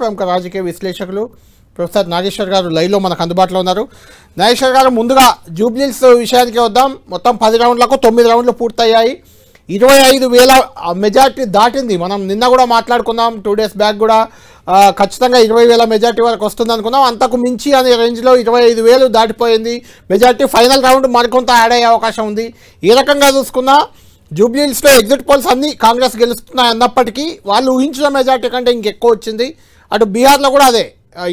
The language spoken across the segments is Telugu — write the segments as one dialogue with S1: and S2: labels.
S1: ప్రముఖ రాజకీయ విశ్లేషకులు ప్రొఫెసర్ నాగేశ్వర్ గారు లైవ్లో మనకు అందుబాటులో ఉన్నారు. నాగేశ్వర్ గారు, ముందుగా జూబ్లీహిల్స్ విషయానికి వద్దాం. మొత్తం 10 రౌండ్లకు 9 రౌండ్లు పూర్తయ్యాయి. 25,000 మెజార్టీ దాటింది. మనం నిన్న కూడా మాట్లాడుకున్నాం, 2 డేస్ బ్యాక్ కూడా ఖచ్చితంగా 20,000 మెజార్టీ వరకు వస్తుంది అనుకున్నాం. అంతకు మించి అనే రేంజ్లో 25,000 దాటిపోయింది మెజార్టీ. ఫైనల్ రౌండ్ మరికొంత యాడ్ అయ్యే అవకాశం ఉంది. ఈ రకంగా చూసుకున్నా జూబ్లీహిల్స్లో ఎగ్జిట్ పోల్స్ అన్నీ కాంగ్రెస్ గెలుస్తున్నాయి అన్నప్పటికీ వాళ్ళు ఊహించిన మెజార్టీ కంటే ఇంకెక్కువ వచ్చింది. అటు బీహార్లో కూడా అదే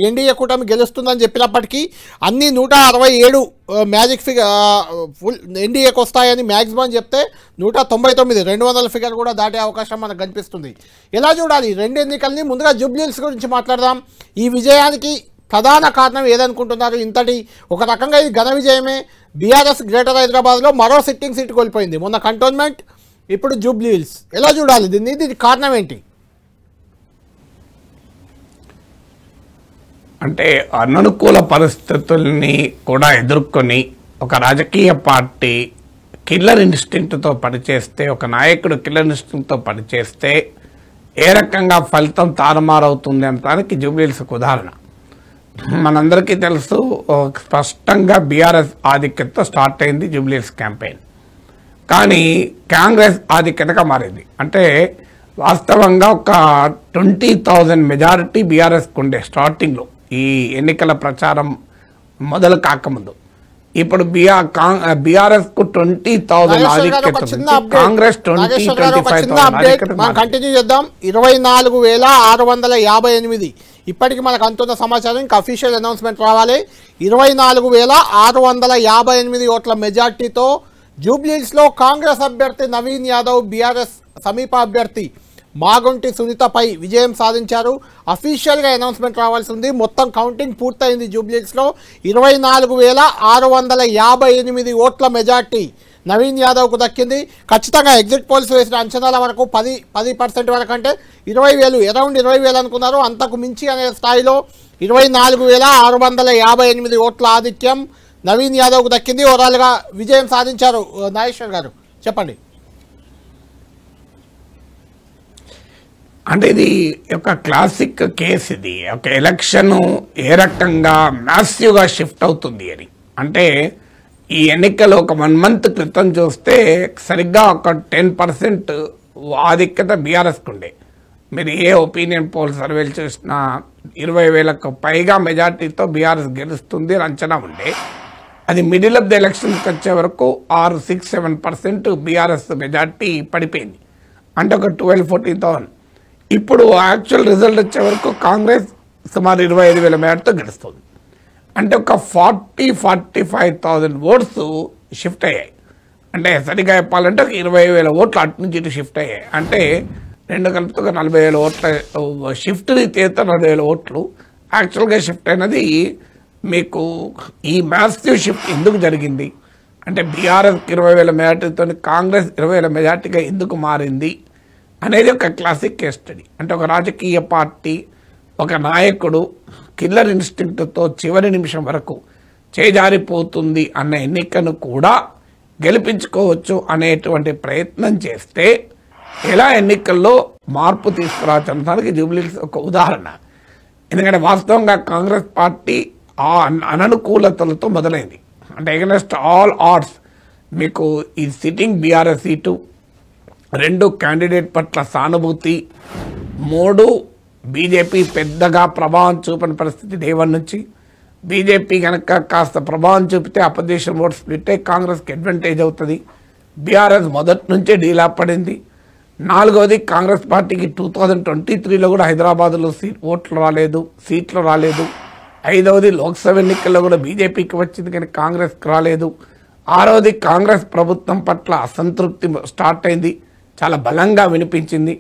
S1: ఎన్డీఏ కూటమి గెలుస్తుందని చెప్పినప్పటికీ అన్ని 167 మ్యాజిక్ ఫిగర్ ఫుల్ ఎన్డీఏకి వస్తాయని మ్యాక్సిమం చెప్తే 199 200 ఫిగర్ కూడా దాటే అవకాశం మనకు కనిపిస్తుంది. ఎలా చూడాలి రెండు ఎన్నికల్ని? ముందుగా జూబ్లీహిల్స్ గురించి మాట్లాడదాం. ఈ విజయానికి ప్రధాన కారణం ఏదనుకుంటున్నారు? ఇంతటి ఒక రకంగా ఇది ఘన విజయమే. బీఆర్ఎస్ గ్రేటర్ హైదరాబాద్లో మరో సిట్టింగ్ సీట్ కోల్పోయింది. మొన్న కంటోన్మెంట్, ఇప్పుడు జూబ్లీహిల్స్. ఎలా చూడాలి దీన్ని? దీనికి కారణం ఏంటి?
S2: అంటే అననుకూల పరిస్థితుల్ని కూడా ఎదుర్కొని ఒక రాజకీయ పార్టీ కిల్లర్ ఇన్స్టింక్ట్తో పనిచేస్తే, ఒక నాయకుడు కిల్లర్ ఇన్స్టింక్ట్తో పనిచేస్తే ఏ రకంగా ఫలితం తారుమారవుతుంది అనడానికి జూబ్లీహిల్స్ ఒక ఉదాహరణ. మనందరికీ తెలుసు, స్పష్టంగా బీఆర్ఎస్ ఆధిక్యతతో స్టార్ట్ అయింది జూబ్లీహిల్స్ క్యాంపెయిన్. కానీ కాంగ్రెస్ ఆధిక్యతగా మారింది. అంటే వాస్తవంగా ఒక 20,000 మెజారిటీ బీఆర్ఎస్కు ఉండే స్టార్టింగ్లో, ఈ ఎన్నికల ప్రచారం మొదలు కాకముందు. ఇప్పుడు బీఆర్ఎస్కు 20,000 ఆధిక్యత, కాంగ్రెస్ 20-25,000
S1: కంటిన్యూ చేద్దాం. 24,658 ఇప్పటికి మనకు అంతున్న సమాచారం. ఇంకా అఫీషియల్ అనౌన్స్మెంట్ రావాలి. 24,658 ఓట్ల మెజార్టీతో జూబ్లీహిల్స్లో కాంగ్రెస్ అభ్యర్థి నవీన్ యాదవ్ బీఆర్ఎస్ సమీప అభ్యర్థి మాగుంటి సునీతపై విజయం సాధించారు. అఫీషియల్గా అనౌన్స్మెంట్ రావాల్సి ఉంది. మొత్తం కౌంటింగ్ పూర్తయింది. జూబ్లీహిల్స్లో 24,658 ఓట్ల మెజార్టీ నవీన్ యాదవ్కు దక్కింది. ఖచ్చితంగా ఎగ్జిట్ పోల్స్ వేసిన అంచనాల వరకు 10% వరకు, అంటే 20,000 అరౌండ్ 20,000 అనుకున్నారు. అంతకు మించి అనే స్థాయిలో 24,658 ఓట్ల ఆధిక్యం నవీన్ యాదవ్కు దక్కింది. ఓవరాల్గా విజయం సాధించారు. నాగేశ్వర్ గారు చెప్పండి.
S2: అంటే ఇది ఒక క్లాసిక్ కేస్. ఇది ఒక ఎలక్షన్ ఏ రకంగా మ్యాసివ్గా షిఫ్ట్ అవుతుంది అని. అంటే ఈ ఎన్నికలు ఒక 1 మంత్ క్రితం చూస్తే సరిగ్గా ఒక 10% ఆధిక్యత బీఆర్ఎస్కు ఉండే. మీరు ఏ ఒపీనియన్ పోల్ సర్వేలు చూసినా 20,000కు పైగా మెజార్టీతో బీఆర్ఎస్ గెలుస్తుంది అని అంచనా ఉండే. అది మిడిల్ ఆఫ్ ద ఎలక్షన్స్కి వచ్చే వరకు 6-7% బీఆర్ఎస్ మెజార్టీ పడిపోయింది. అంటే ఒక 12-14,000. ఇప్పుడు యాక్చువల్ రిజల్ట్ వచ్చే వరకు కాంగ్రెస్ సుమారు 25,000 మెజార్టీతో గెలుస్తుంది. అంటే ఒక 40-45,000 ఓట్స్ షిఫ్ట్ అయ్యాయి. అంటే సరిగా చెప్పాలంటే ఒక 20,000 ఓట్లు అటు నుంచి ఇటు షిఫ్ట్ అయ్యాయి. అంటే రెండు కలిపితే ఒక 40,000 ఓట్ల షిఫ్ట్ తీస్తే 40,000 ఓట్లు యాక్చువల్గా షిఫ్ట్ అయినది. మీకు ఈ మ్యాసివ్ షిఫ్ట్ ఎందుకు జరిగింది అంటే బీఆర్ఎస్కి 20,000 మెజార్టీతో కాంగ్రెస్ 20,000 మెజార్టీగా ఎందుకు మారింది అనేది ఒక క్లాసిక్ కేస్ స్టడీ. అంటే ఒక రాజకీయ పార్టీ, ఒక నాయకుడు కిల్లర్ ఇన్స్టింక్ట్తో చివరి నిమిషం వరకు చేజారిపోతుంది అన్న ఎన్నికను కూడా గెలిపించుకోవచ్చు అనేటువంటి ప్రయత్నం చేస్తే ఎలా ఎన్నికల్లో మార్పు తీసుకురావడానికి జూబ్లీహిల్స్ ఒక ఉదాహరణ. ఎందుకంటే వాస్తవంగా కాంగ్రెస్ పార్టీ ఆ అననుకూలతలతో మొదలైంది. అంటే ఎగనెస్ట్ ఆల్ ఆర్డ్స్ మీకు ఈ సిట్టింగ్ బీఆర్ఎస్ సీటు, 2 క్యాండిడేట్ పట్ల సానుభూతి, 3 బీజేపీ పెద్దగా ప్రభావం చూపని పరిస్థితి డే 1 నుంచి. బీజేపీ కనుక కాస్త ప్రభావం చూపితే అపోజిషన్ ఓట్ స్ప్లిట్ అయ్యి కాంగ్రెస్కి అడ్వాంటేజ్ అవుతుంది. బీఆర్ఎస్ మొదటి నుంచే డీలా పడింది. 4వది కాంగ్రెస్ పార్టీకి 2023లో కూడా హైదరాబాద్లో సీట్లు రాలేదు. 5వది లోక్సభ ఎన్నికల్లో కూడా బీజేపీకి వచ్చింది కానీ కాంగ్రెస్కి రాలేదు. 6వది కాంగ్రెస్ ప్రభుత్వం పట్ల అసంతృప్తి స్టార్ట్ అయింది, చాలా బలంగా వినిపించింది.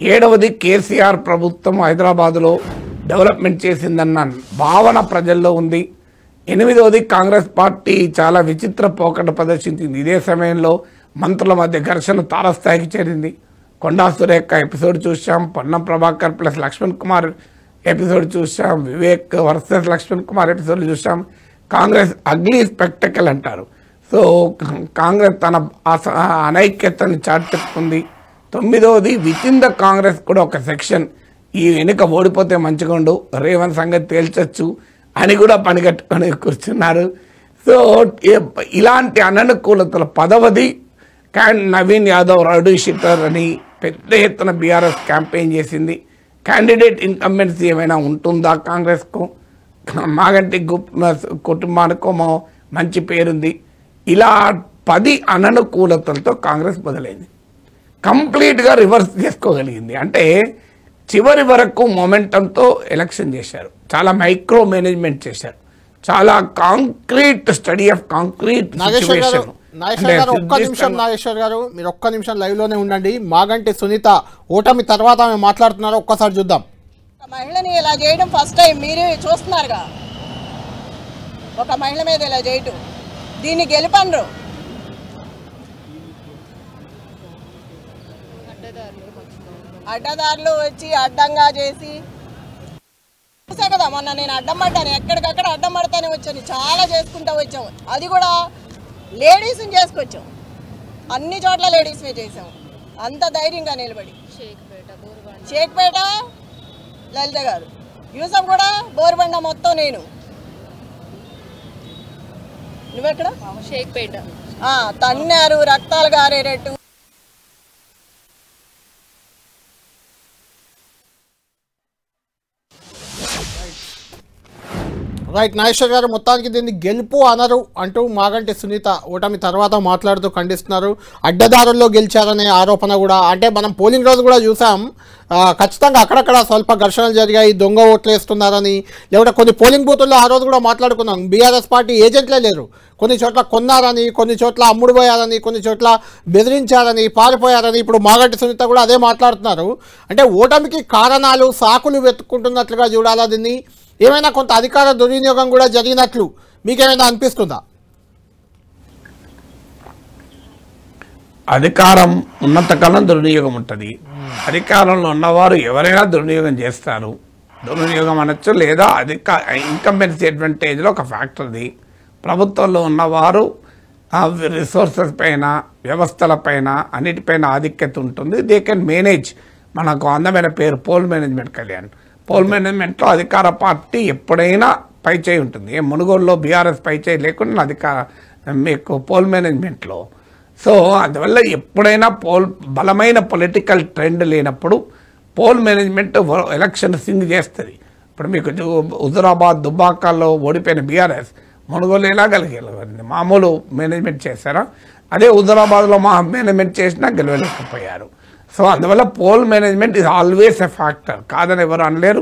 S2: 7వది కేసీఆర్ ప్రభుత్వం హైదరాబాద్లో డెవలప్మెంట్ చేసిందన్న భావన ప్రజల్లో ఉంది. 8వది కాంగ్రెస్ పార్టీ చాలా విచిత్ర పోకడ ప్రదర్శించింది. ఇదే సమయంలో మంత్రుల మధ్య ఘర్షణ తారస్థాయికి చేరింది. కొండా సురేఖ ఎపిసోడ్ చూసాం, పొన్నం ప్రభాకర్ ప్లస్ లక్ష్మణ్ కుమార్ ఎపిసోడ్ చూసాం, వివేక్ వర్సెస్ లక్ష్మణ్ కుమార్ ఎపిసోడ్ చూసాం. కాంగ్రెస్ అగ్లీ స్పెక్టకల్ అంటారు. సో కాంగ్రెస్ తన అనైక్యతని చాటి చెప్పుకుంది. 9వది విత్ ఇన్ ద కాంగ్రెస్ కూడా ఒక సెక్షన్ ఈ ఎన్నిక ఓడిపోతే మంచిగుండు, రేవంత్ సంగతి తేల్చొచ్చు అని కూడా పనిగట్టుకొని కూర్చున్నారు. సో ఇలాంటి అననుకూలతల పదవది నవీన్ యాదవ్ రౌడీ షీటర్ అని పెద్ద ఎత్తున బీఆర్ఎస్ క్యాంపెయిన్ చేసింది. క్యాండిడేట్ ఇన్కంబెన్సీ ఏమైనా ఉంటుందా కాంగ్రెస్కు? మాగంటి కుటుంబానికో మంచి పేరుంది. ఇలా 10 అననుకూలతలతో కాంగ్రెస్ మొదలైంది. కంప్లీట్గా రివర్స్ చేసుకోగలిగింది. అంటే చివరి వరకు మొమెంటంతో ఎలక్షన్ చేశారు. చాలా మైక్రో మేనేజ్మెంట్ చేశారు. చాలా concrete study of concrete situation.
S1: Nageshwar గారు మీరు ఒక్క నిమిషం లైవ్ లోనే ఉండండి. మాగంటి సునీత ఓటమి తర్వాత ఆమె మాట్లాడుతున్నారు, ఒక్కసారి చూద్దాం.
S3: మహిళని ఇలా చేయడం ఫస్ట్ టైం మీరు చూస్తున్నారుగా, ఒక మహిళ మీద ఇలా చేయటం, దీన్ని గెలుపండ్రు. అడ్డదారులు వచ్చి అడ్డంగా చేసి చూసా కదా, మొన్న నేను అడ్డం పడ్డాను, ఎక్కడికక్కడ అడ్డం పడతానే వచ్చాను, చాలా చేసుకుంటూ వచ్చాము. అది కూడా లేడీస్ని చేసుకొచ్చాం, అన్ని చోట్ల లేడీస్నే చేసాము, అంత ధైర్యంగా నిలబడి. షేక్పేట లలిత గారు, యూసఫ్ కూడా బోరుబండ మొత్తం నేను. నువ్వెక్కడ? షేక్పేట. తన్నారు, రక్తాలు గారేటట్టు.
S1: రైట్ నాగేశ్వర్ గారు, మొత్తానికి దీన్ని గెలుపు అనరు అంటూ మాగంటి సునీత ఓటమి తర్వాత మాట్లాడుతూ ఖండిస్తున్నారు. అడ్డదారుల్లో గెలిచారనే ఆరోపణ కూడా, అంటే మనం పోలింగ్ రోజు కూడా చూసాం, ఖచ్చితంగా అక్కడక్కడ స్వల్ప ఘర్షణలు జరిగాయి, దొంగ ఓట్లు వేస్తున్నారని. లేకపోతే కొన్ని పోలింగ్ బూతుల్లో ఆ రోజు కూడా మాట్లాడుకున్నాం, బీఆర్ఎస్ పార్టీ ఏజెంట్లే లేరు, కొన్ని చోట్ల కొన్నారని, కొన్ని చోట్ల అమ్ముడు పోయారని, కొన్ని చోట్ల బెదిరించారని, పారిపోయారని. ఇప్పుడు మాగంటి సునీత కూడా అదే మాట్లాడుతున్నారు. అంటే ఓటమికి కారణాలు, సాకులు వెతుక్కుంటున్నట్లుగా చూడాలా దీన్ని? ఏమైనా కొంత అధికార దుర్వినియోగం కూడా జరిగినట్లు మీకేమైనా అనిపిస్తుందా?
S2: అధికారం ఉన్నంతకాలం దుర్వినియోగం ఉంటుంది. అధికారంలో ఉన్నవారు ఎవరైనా దుర్వినియోగం చేస్తారు. దుర్వినియోగం అనొచ్చు, లేదా ఇన్కంబెన్సీ అడ్వాంటేజ్లో ఒక ఫ్యాక్టర్ది. ప్రభుత్వంలో ఉన్నవారు రిసోర్సెస్ పైన, వ్యవస్థలపైన, అన్నిటిపైన ఆధిక్యత ఉంటుంది. They can manage. మనకు అందమైన పేరు పోల్ మేనేజ్మెంట్ కళ్యాణ్. పోల్ మేనేజ్మెంట్లో అధికార పార్టీ ఎప్పుడైనా పైచేయి ఉంటుంది. మునుగోడులో బీఆర్ఎస్ పైచేయి లేకుండా మీకు పోల్ మేనేజ్మెంట్లో. సో అందువల్ల ఎప్పుడైనా బలమైన పొలిటికల్ ట్రెండ్ లేనప్పుడు పోల్ మేనేజ్మెంట్ ఎలక్షన్ సింగ్ చేస్తుంది. ఇప్పుడు మీకు హుజురాబాద్, దుబ్బాకల్లో ఓడిపోయిన బీఆర్ఎస్ మునుగోలు ఎలా గెలగలిగింది? మామూలు మేనేజ్మెంట్ చేశారా? అదే హుజురాబాద్లో మేనేజ్మెంట్ చేసినా గెలవలేకపోయారు. సో అందువల్ల poll management is always a factor, కాదని ఎవరు అనలేరు.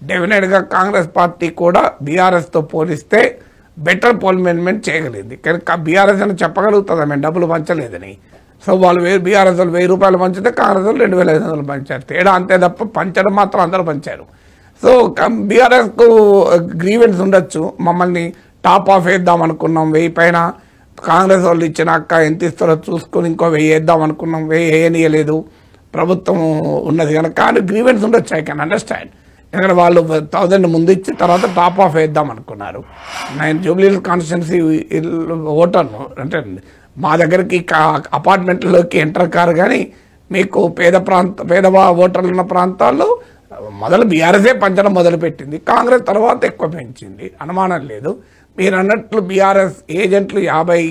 S2: డెఫినెట్గా కాంగ్రెస్ పార్టీ కూడా బీఆర్ఎస్తో పోలిస్తే బెటర్ పోల్ మేనేజ్మెంట్ చేయగలిగింది. కానీ బీఆర్ఎస్ అని చెప్పగలుగుతుందా మేము డబ్బులు పంచలేదని? సో వాళ్ళు బీఆర్ఎస్ వాళ్ళు 1000 రూపాయలు పంచితే కాంగ్రెస్ వాళ్ళు 2500 పంచారు. తేడా అంతే తప్ప పంచడం మాత్రం అందరూ పంచారు. సో బీఆర్ఎస్కు గ్రీవెన్స్ ఉండొచ్చు, మమ్మల్ని టాప్ ఆఫ్ వేద్దాం అనుకున్నాం 1000 పైన, కాంగ్రెస్ వాళ్ళు ఇచ్చినాక ఎంత ఇస్తారో చూసుకొని ఇంకో 1000 వేద్దాం అనుకున్నాం, 1000 వేయనీయలేదు, ప్రభుత్వం ఉన్నది కనుక. కానీ గ్రీవెన్స్ ఉండొచ్చు, ఐ కెన్ అండర్స్టాండ్. ఎందుకంటే వాళ్ళు 1000 ముందు ఇచ్చి తర్వాత టాప్ ఆఫ్ వేద్దాం అనుకున్నారు. నేను జూబ్లీహిల్స్ కాన్స్టిట్యున్సీ ఓటర్ను, అంటే మా దగ్గరికి అపార్ట్మెంట్లోకి ఎంటర్ కారు, కానీ మీకు పేద ఓటర్లు ఉన్న ప్రాంతాల్లో మొదలు బీఆర్ఎస్ఏ పంచడం మొదలుపెట్టింది. కాంగ్రెస్ తర్వాత ఎక్కువ పెంచింది, అనుమానం లేదు. మీరు అన్నట్లు బీఆర్ఎస్ ఏజెంట్లు 50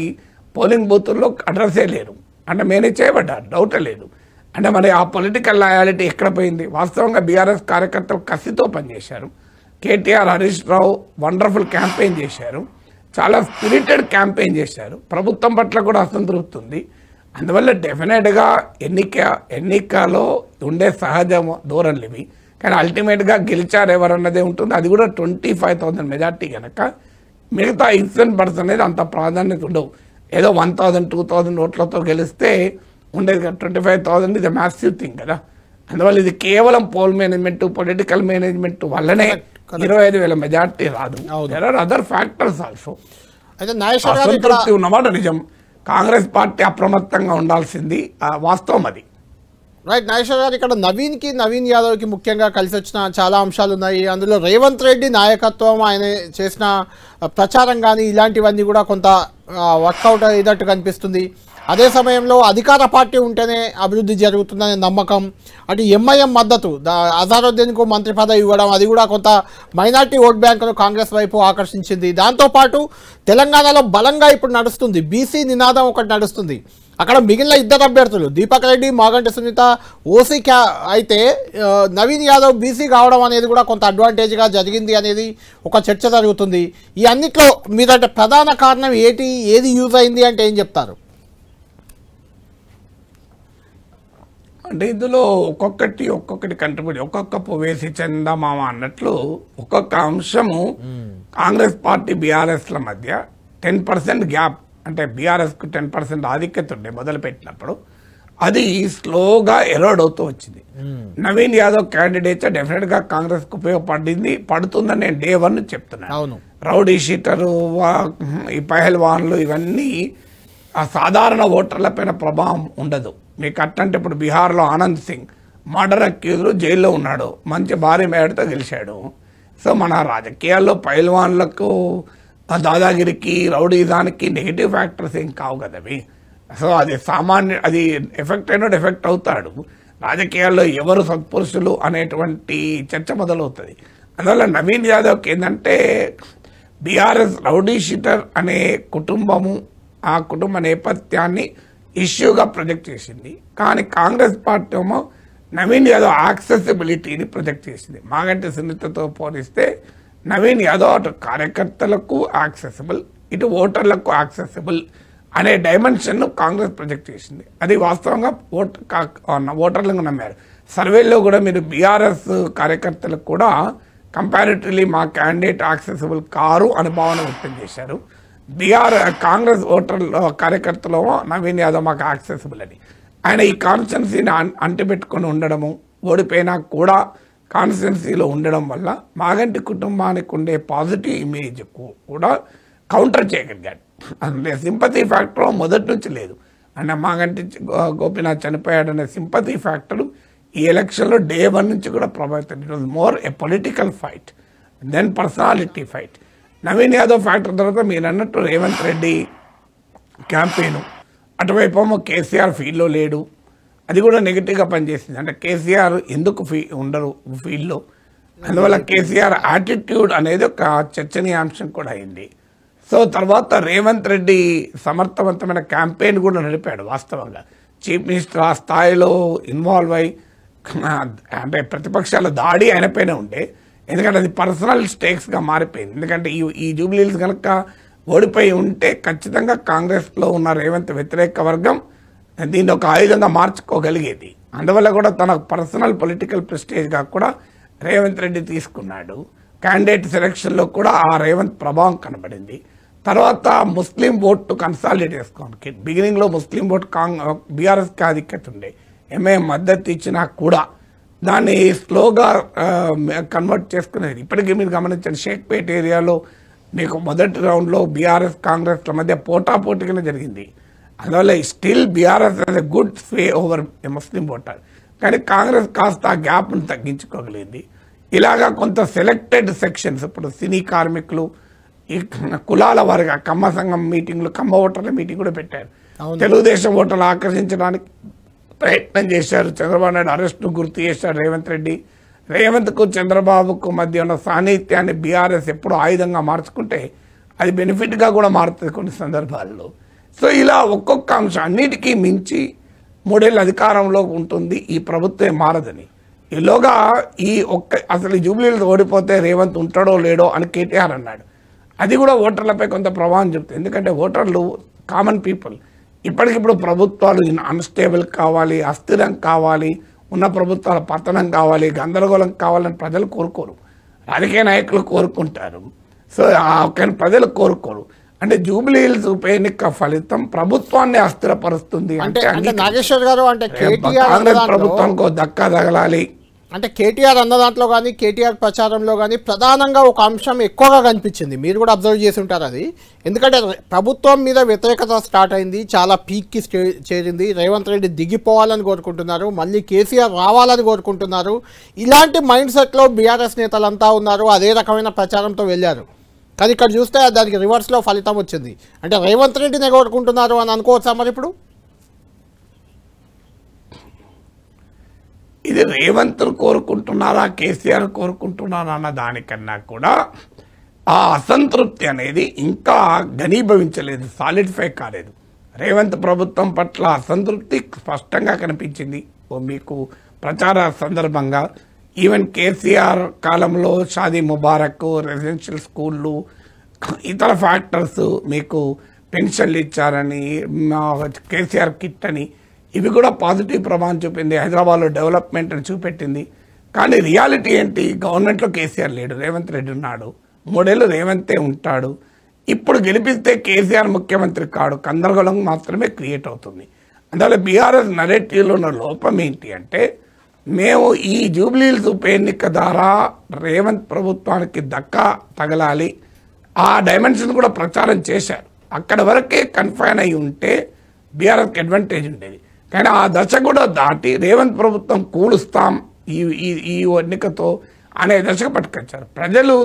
S2: పోలింగ్ బూతుల్లో అడ్రస్సే లేరు, అంటే మేనేజ్ చేయబడ్డారు, డౌటే లేదు. అంటే మరి ఆ పొలిటికల్ లాయాలిటీ ఎక్కడ పోయింది? వాస్తవంగా బీఆర్ఎస్ కార్యకర్తలు కసితో పనిచేశారు. కేటీఆర్, హరీష్ రావు వండర్ఫుల్ క్యాంపెయిన్ చేశారు, చాలా స్పిరిటెడ్ క్యాంపెయిన్ చేశారు. ప్రభుత్వం పట్ల కూడా అసంతృప్తి ఉంది. అందువల్ల డెఫినెట్గా ఎన్నికలో ఉండే సహజ ధోరణులు ఇవి. కానీ అల్టిమేట్గా గెలిచారు ఎవరన్నదే ఉంటుంది. అది కూడా 25,000 మెజార్టీ కనుక మిగతా ఇన్సెంట్ అనేది అంత ప్రాధాన్యత ఉండవు. ఏదో 1000, 2000 ఓట్లతో గెలిస్తే ఉండేది కదా. 25,000 ఇది మ్యాసివ్ థింగ్ కదా. అందువల్ల ఇది కేవలం పోల్ మేనేజ్మెంట్, పొలిటికల్ మేనేజ్మెంట్ వల్లనే 25,000 మెజార్టీ రాదు. There are other factors also. అసంతృప్తి ఉన్నమాట నిజం. కాంగ్రెస్ పార్టీ అప్రమత్తంగా ఉండాల్సింది వాస్తవం అది.
S1: రైట్ నాగేశ్వర్ గారు, ఇక్కడ నవీన్ యాదవ్కి ముఖ్యంగా కలిసి వచ్చిన చాలా అంశాలు ఉన్నాయి. అందులో రేవంత్ రెడ్డి నాయకత్వం, ఆయన చేసిన ప్రచారం కానీ ఇలాంటివన్నీ కూడా కొంత వర్కౌట్ అయ్యేటట్టు కనిపిస్తుంది. అదే సమయంలో అధికార పార్టీ ఉంటేనే అభివృద్ధి జరుగుతుందనే నమ్మకం, అటు ఎంఐఎం మద్దతు, అజారుద్దీన్కు మంత్రి పదవి ఇవ్వడం, అది కూడా కొంత మైనార్టీ ఓట్ బ్యాంకును కాంగ్రెస్ వైపు ఆకర్షించింది. దాంతోపాటు తెలంగాణలో బలంగా ఇప్పుడు నడుస్తుంది బీసీ నినాదం ఒకటి నడుస్తుంది. అక్కడ మిగిలిన ఇద్దరు అభ్యర్థులు దీపక్ రెడ్డి, మాగంటి సునీత ఓసీ అయితే నవీన్ యాదవ్ బీసీ కావడం అనేది కూడా కొంత అడ్వాంటేజ్గా జరిగింది అనేది ఒక చర్చ జరుగుతుంది. ఈ అన్నిట్లో మీరంటే ప్రధాన కారణం ఏది యూజ్ అయింది అంటే ఏం చెప్తారు?
S2: అంటే ఇందులో ఒక్కొక్కటి కంట్రిబ్యూట్, ఒక్కొక్క పువ్వేసి చందమామ అన్నట్లు ఒక్కొక్క అంశము కాంగ్రెస్ పార్టీ బీఆర్ఎస్ల మధ్య 10% గ్యాప్, అంటే బీఆర్ఎస్కు 10% ఆధిక్యత ఉండే మొదలుపెట్టినప్పుడు అది స్లోగా ఎరోడ్ అవుతూ వచ్చింది. నవీన్ యాదవ్ క్యాండిడేట్ డెఫినెట్గా కాంగ్రెస్కు పడుతుందని నేను డే 1 చెప్తున్నాను. రౌడీ షీటరు, ఈ పహల్వాన్లు ఇవన్నీ ఆ సాధారణ ఓటర్ల పైన ప్రభావం ఉండదు. మీకు అట్టంటే ఇప్పుడు బీహార్లో ఆనంద్ సింగ్ మర్డర్ అక్యూజ్డ్ జైల్లో ఉన్నాడు, మంచి భారీ మేడతో గెలిచాడు. సో మన రాజకీయాల్లో పైల్వాన్లకు, దాదాగిరికి, రౌడీజానికి నెగిటివ్ ఫ్యాక్టర్స్ ఏం కావు కదా అవి. సో అది అది ఎఫెక్ట్ అయినట్టు ఎఫెక్ట్ అవుతాడు. రాజకీయాల్లో ఎవరు సత్పురుషులు అనేటువంటి చర్చ మొదలవుతుంది. అందువల్ల నవీన్ యాదవ్కి ఏంటంటే బీఆర్ఎస్ రౌడీ షీటర్ అనే కుటుంబము, ఆ కుటుంబ నేపథ్యాన్ని ఇష్యూగా ప్రొజెక్ట్ చేసింది. కానీ కాంగ్రెస్ పార్టీ ఏమో నవీన్ యాదవ్ యాక్సెసిబిలిటీని ప్రొజెక్ట్ చేసింది. మాగంటి సునీతతో పోలిస్తే నవీన్ యాదవ్ అటు కార్యకర్తలకు యాక్సెసిబుల్, ఇటు ఓటర్లకు యాక్సెసిబుల్ అనే డైమెన్షన్ను కాంగ్రెస్ ప్రొజెక్ట్ చేసింది. అది వాస్తవంగా ఓటర్లకు నమ్మారు. సర్వేలో కూడా మీరు బీఆర్ఎస్ కార్యకర్తలకు కూడా కంపారిటివ్లీ మా క్యాండిడేట్ యాక్సెసిబుల్ కారు అని భావన వ్యక్తం చేశారు. కాంగ్రెస్ కార్యకర్తలో నవీన్ యాదవ్ మాకు యాక్సెసిబుల్ అని. ఆయన ఈ కాన్స్టిట్యున్సీని అంటిపెట్టుకుని ఉండడము, ఓడిపోయినా కూడా కాన్స్టిట్యున్సీలో ఉండడం వల్ల మాగంటి కుటుంబానికి ఉండే పాజిటివ్ ఇమేజ్ కూడా కౌంటర్ చేయగలిగాడు. అంటే సింపతి ఫ్యాక్టర్ మొదటి నుంచి లేదు. అంటే మాగంటి గోపీనాథ్ చనిపోయాడనే సింపతి ఫ్యాక్టర్ ఈ ఎలక్షన్లో డే 1 నుంచి కూడా ప్రభావితం. It was more a political fight than personality fight. Naveen Yadav factor తర్వాత మీరు అన్నట్టు రేవంత్ రెడ్డి క్యాంపెయిన్, అటువైపు కేసీఆర్ ఫీల్డ్లో లేడు, అది కూడా నెగిటివ్గా పనిచేసింది. అంటే కేసీఆర్ ఎందుకు ఉండరు ఫీల్డ్లో, అందువల్ల కేసీఆర్ యాటిట్యూడ్ అనేది ఒక చర్చనీయాంశం కూడా అయింది. సో తర్వాత రేవంత్ రెడ్డి సమర్థవంతమైన క్యాంపెయిన్ కూడా నడిపాడు. వాస్తవంగా చీఫ్ మినిస్టర్ ఆ స్థాయిలో ఇన్వాల్వ్ అయ్యి, అంటే ప్రతిపక్షాల దాడి ఆయనపైన ఉండే, ఎందుకంటే అది పర్సనల్ స్టేక్స్గా మారిపోయింది. ఎందుకంటే ఈ జూబ్లీహిల్స్ కనుక ఓడిపోయి ఉంటే ఖచ్చితంగా కాంగ్రెస్లో ఉన్న రేవంత్ వ్యతిరేక వర్గం దీన్ని ఒక ఆయుధంగా మార్చుకోగలిగేది. అందువల్ల కూడా తన పర్సనల్ పొలిటికల్ ప్రెస్టేజ్గా కూడా రేవంత్ రెడ్డి తీసుకున్నాడు. క్యాండిడేట్ సెలక్షన్లో కూడా ఆ రేవంత్ ప్రభావం కనబడింది. తర్వాత ముస్లిం ఓటు కన్సాలిడేట్ చేసుకోవడానికి బిగినింగ్లో ముస్లిం ఓటు బీఆర్ఎస్కి ఆధిక్యత ఉండే, ఎంఐఎం మద్దతు ఇచ్చినా కూడా దాన్ని స్లోగా కన్వర్ట్ చేసుకునేది. ఇప్పటికీ మీరు గమనించండి, షేక్పేట్ ఏరియాలో మీకు మొదటి రౌండ్లో బీఆర్ఎస్ కాంగ్రెస్ల మధ్య పోటాపోటీగానే జరిగింది. అందువల్ల still BRS has a good sway over Muslim voter. కానీ కాంగ్రెస్ కాస్త ఆ గ్యాప్ను తగ్గించుకోగలిగింది. ఇలాగా కొంత సెలెక్టెడ్ సెక్షన్స్, ఇప్పుడు సినీ కార్మికులు, ఈ కులాల వారిగా కమ్మ సంఘం మీటింగ్లు, కమ్మ ఓటర్ల మీటింగ్ కూడా పెట్టారు. తెలుగుదేశం ఓటర్లు ఆకర్షించడానికి ప్రయత్నం చేశారు. చంద్రబాబు నాయుడు అరెస్ట్ను గుర్తు చేశారు రేవంత్ రెడ్డి. రేవంత్కు చంద్రబాబుకు మధ్య ఉన్న సాన్నిహిత్యాన్ని బీఆర్ఎస్ ఎప్పుడు ఆయుధంగా మార్చుకుంటే అది బెనిఫిట్గా కూడా మారుతుంది కొన్ని సందర్భాల్లో. సో ఇలా ఒక్కొక్క అంశం అన్నిటికీ మించి 3 ఏళ్ళ అధికారంలో ఉంటుంది ఈ ప్రభుత్వం మారదని. ఈలోగా అసలు ఈ జూబ్లీహిల్స్ ఓడిపోతే రేవంత్ ఉంటాడో లేడో అని కేటీఆర్ అన్నాడు. అది కూడా ఓటర్లపై కొంత ప్రభావం చెప్తుంది. ఎందుకంటే ఓటర్లు కామన్ పీపుల్ ఇప్పటికిప్పుడు ప్రభుత్వాలు అన్స్టేబుల్ కావాలి, అస్థిరం కావాలి, ఉన్న ప్రభుత్వాల పతనం కావాలి, గందరగోళం కావాలని ప్రజలు కోరుకోరు. రాజకీయ నాయకులు కోరుకుంటారు. సో కానీ ప్రజలు కోరుకోరు. అంటే జూబ్లీహిల్స్ ఉప ఎన్నిక ఫలితం ప్రభుత్వాన్ని అస్థిరపరుస్తుంది. అంటే
S1: నాగేశ్వర్ గారు, అంటే
S2: కాంగ్రెస్ ప్రభుత్వానికి దక్కా తగలాలి.
S1: అంటే కేటీఆర్ అన్న దాంట్లో కానీ కేటీఆర్ ప్రచారంలో కానీ ప్రధానంగా ఒక అంశం ఎక్కువగా కనిపించింది. మీరు కూడా అబ్జర్వ్ చేసి ఉంటారు అది. ఎందుకంటే ప్రభుత్వం మీద వ్యతిరేకత స్టార్ట్ అయింది, చాలా పీక్కి చేరింది. రేవంత్ రెడ్డి దిగిపోవాలని కోరుకుంటున్నారు, మళ్ళీ కేసీఆర్ రావాలని కోరుకుంటున్నారు. ఇలాంటి మైండ్ సెట్లో బీఆర్ఎస్ నేతలంతా ఉన్నారు, అదే రకమైన ప్రచారంతో వెళ్ళారు. కానీ ఇక్కడ చూస్తే దానికి రివర్స్లో ఫలితం వచ్చింది. అంటే రేవంత్ రెడ్డిని కోరుకుంటున్నారు అని అనుకోవచ్చా మరి ఇప్పుడు?
S2: ఇది రేవంత్ కోరుకుంటున్నారా కేసీఆర్ కోరుకుంటున్నారా అన్న దానికన్నా కూడా ఆ అసంతృప్తి అనేది ఇంకా ఘనీభవించలేదు, సాలిడిఫై కాలేదు. రేవంత్ ప్రభుత్వం పట్ల అసంతృప్తి స్పష్టంగా కనిపించింది మీకు ప్రచార సందర్భంగా. ఈవెన్ కేసీఆర్ కాలంలో షాదీ ముబారక్, రెసిడెన్షియల్ స్కూళ్ళు, ఇతర ఫ్యాక్టర్స్, మీకు పెన్షన్లు ఇచ్చారని, కేసీఆర్ కిట్ అని, ఇవి కూడా పాజిటివ్ ప్రభావం చూపింది. హైదరాబాద్లో డెవలప్మెంట్ అని చూపెట్టింది. కానీ రియాలిటీ ఏంటి? గవర్నమెంట్లో కేసీఆర్ లేడు, రేవంత్ రెడ్డి ఉన్నాడు. 3 ఏళ్ళు రేవంతే ఉంటాడు. ఇప్పుడు గెలిపిస్తే కేసీఆర్ ముఖ్యమంత్రి కాడు, గందరగోళం మాత్రమే క్రియేట్ అవుతుంది. అందువల్ల బీఆర్ఎస్ నరేటివ్లో ఉన్న లోపం ఏంటి అంటే, మేము ఈ జూబ్లీహిల్స్ ఉప ఎన్నిక ద్వారా రేవంత్ ప్రభుత్వానికి దక్కా తగలాలి, ఆ డైమెన్షన్ కూడా ప్రచారం చేశారు. అక్కడ వరకే కన్ఫైన్ అయి ఉంటే బీఆర్ఎస్కి అడ్వాంటేజ్ ఉండేది. కానీ ఆ దశ కూడా దాటి రేవంత్ ప్రభుత్వం కూలుస్తాం ఈ ఎన్నికతో అనే దశకు పట్టుకొచ్చారు. ప్రజలు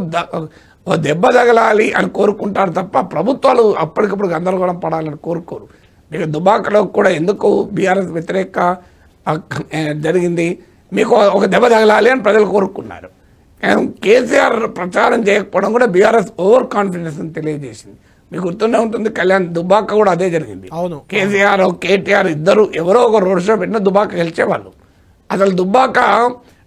S2: దెబ్బ తగలాలి అని కోరుకుంటారు తప్ప ప్రభుత్వాలు అప్పటికప్పుడు గందరగోళం పడాలని కోరుకోరు. మీకు దుబాకలో కూడా ఎందుకు బీఆర్ఎస్ వ్యతిరేక జరిగింది? మీకు ఒక దెబ్బ తగలాలి అని ప్రజలు కోరుకున్నారు. కేసీఆర్ ప్రచారం చేయకపోవడం కూడా బీఆర్ఎస్ ఓవర్ కాన్ఫిడెన్స్ అని తెలియజేసింది. మీకు గుర్తుండే ఉంటుంది, కళ్యాణ్ దుబాక కూడా అదే జరిగింది. కేసీఆర్ కేటీఆర్ ఇద్దరు ఎవరో ఒక రోడ్ షో పెట్టిన దుబాక గెలిచేవాళ్ళు. అసలు దుబాక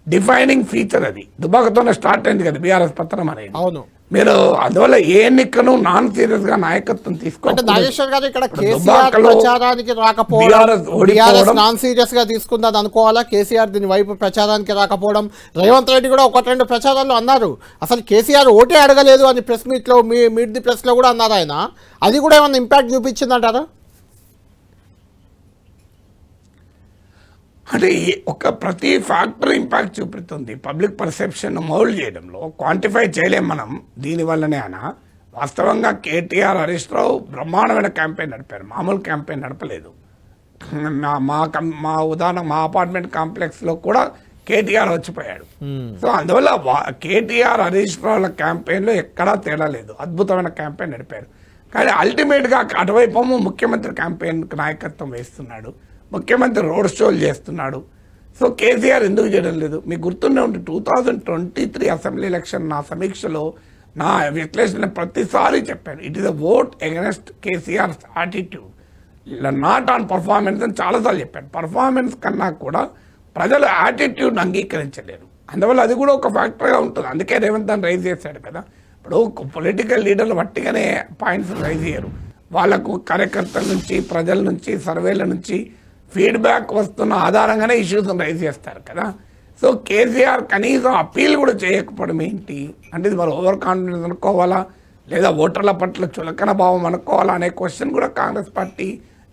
S2: డిఫైనింగ్ ఫీచర్, అది దుబాకతోనే స్టార్ట్ అయింది కదా బీఆర్ఎస్ పత్రం అనేది.
S1: అవును,
S2: మీరు అందువల్ల ఏ ఎన్నికను నాన్ సీరియస్ గా నాయకత్వం తీసుకోవాలి.
S1: నాగేశ్వర్ గారు ఇక్కడ కేసీఆర్ ప్రచారానికి రాకపోవడం నాన్ సీరియస్ గా తీసుకుందని అనుకోవాలా? కేసీఆర్ దీని వైపు ప్రచారానికి రాకపోవడం, రేవంత్ రెడ్డి కూడా 1-2 ప్రచారాలు అన్నారు అసలు కేసీఆర్ ఓటే అడగలేదు అని ప్రెస్ మీట్ లో, మీట్ ది ప్రెస్ లో కూడా అన్నారు ఆయన. అది కూడా ఏమన్నా ఇంపాక్ట్ చూపించిందంటారా?
S2: అంటే ఒక ప్రతి ఫ్యాక్టర్ ఇంపాక్ట్ చూపుతుంది. పబ్లిక్ పర్సెప్షన్ మౌల్డ్ చేయడంలో క్వాంటిఫై చేయలేం మనం దీనివల్లనే అనా. వాస్తవంగా కేటీఆర్, హరీష్ రావు బ్రహ్మాండమైన క్యాంపెయిన్ నడిపారు, మామూలు క్యాంపెయిన్ నడపలేదు. మా ఉదాహరణ మా అపార్ట్మెంట్ కాంప్లెక్స్లో కూడా కేటీఆర్ వచ్చిపోయాడు. సో అందువల్ల కేటీఆర్, హరీష్ రావుల క్యాంపెయిన్లో ఎక్కడా తేడా లేదు, అద్భుతమైన క్యాంపెయిన్ నడిపారు. కానీ అల్టిమేట్గా అటువైపు ముఖ్యమంత్రి క్యాంపెయిన్ నాయకత్వం వేస్తున్నాడు, ముఖ్యమంత్రి రోడ్ షోలు చేస్తున్నాడు. సో కేసీఆర్ ఎందుకు చేయడం లేదు? మీకు గుర్తుండే ఉంటుంది 2023 అసెంబ్లీ ఎలక్షన్ నా సమీక్షలో నా విశ్లేషణ ప్రతిసారి చెప్పాను, it is a vote against KCR attitude, not on performance అని చాలాసార్లు చెప్పాను. పర్ఫార్మెన్స్ కన్నా కూడా ప్రజలు యాటిట్యూడ్ అంగీకరించలేరు. అందువల్ల అది కూడా ఒక ఫ్యాక్టర్గా ఉంటుంది. అందుకే రేవంత్ అని రైజ్ చేశాడు కదా. ఇప్పుడు పొలిటికల్ లీడర్లు వట్టిగానే పాయింట్స్ రైజ్ చేయరు, వాళ్ళకు కార్యకర్తల నుంచి, ప్రజల నుంచి, సర్వేల నుంచి ఫీడ్బ్యాక్ వస్తున్న ఆధారంగానే ఇష్యూస్ రైజ్ చేస్తారు కదా. సో కేసీఆర్ కనీసం అప్పీల్ కూడా చేయకపోవడం ఏంటి అంటే, ఇది మరి ఓవర్ కాన్ఫిడెన్స్ అనుకోవాలా లేదా ఓటర్ల పట్ల చులకన భావం అనుకోవాలా అనే క్వశ్చన్ కూడా కాంగ్రెస్ పార్టీ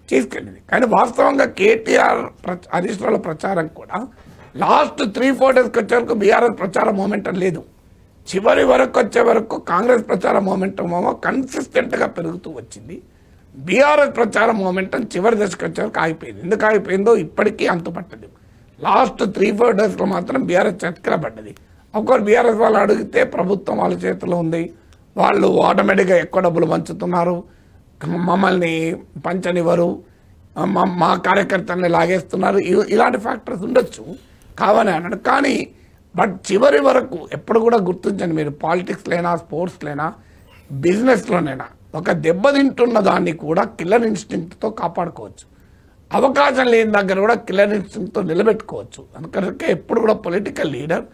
S2: తీసుకెళ్ళింది. కానీ వాస్తవంగా కేటీఆర్, హరీష్ రావుల ప్రచారం కూడా లాస్ట్ 3-4 డేస్కి వచ్చే వరకు బీఆర్ఎస్ ప్రచార మూమెంటం లేదు. చివరి వరకు వచ్చే వరకు కాంగ్రెస్ ప్రచార మూమెంటం కన్సిస్టెంట్గా పెరుగుతూ వచ్చింది. బీఆర్ఎస్ ప్రచార మూమెంటం చివరి దశకు వచ్చే వరకు ఆగిపోయింది. ఎందుకు ఆగిపోయిందో ఇప్పటికీ అంతుపట్టదు. లాస్ట్ 3-4 డేస్లో మాత్రం బీఆర్ఎస్ చతికిలబడ్డది. ఒకరు బీఆర్ఎస్ వాళ్ళు అడిగితే ప్రభుత్వం వాళ్ళ చేతిలో ఉంది, వాళ్ళు ఆటోమేటిక్గా ఎక్కువ డబ్బులు పంచుతున్నారు, మమ్మల్ని పంచనివ్వరు, మా కార్యకర్తల్ని లాగేస్తున్నారు, ఇలాంటి ఫ్యాక్టర్స్ ఉండొచ్చు కావని అన్నాడు. కానీ బట్ చివరి వరకు ఎప్పుడు కూడా గుర్తించండి మీరు, పాలిటిక్స్లైనా, స్పోర్ట్స్లైనా, బిజినెస్లోనైనా ఒక దెబ్బతింటున్న దాన్ని కూడా కిల్లర్ ఇన్స్టింక్ట్తో కాపాడుకోవచ్చు, అవకాశం లేని దగ్గర కూడా కిల్లర్ ఇన్స్టింక్ట్తో నిలబెట్టుకోవచ్చు. అందుకే ఎప్పుడు కూడా పొలిటికల్ లీడర్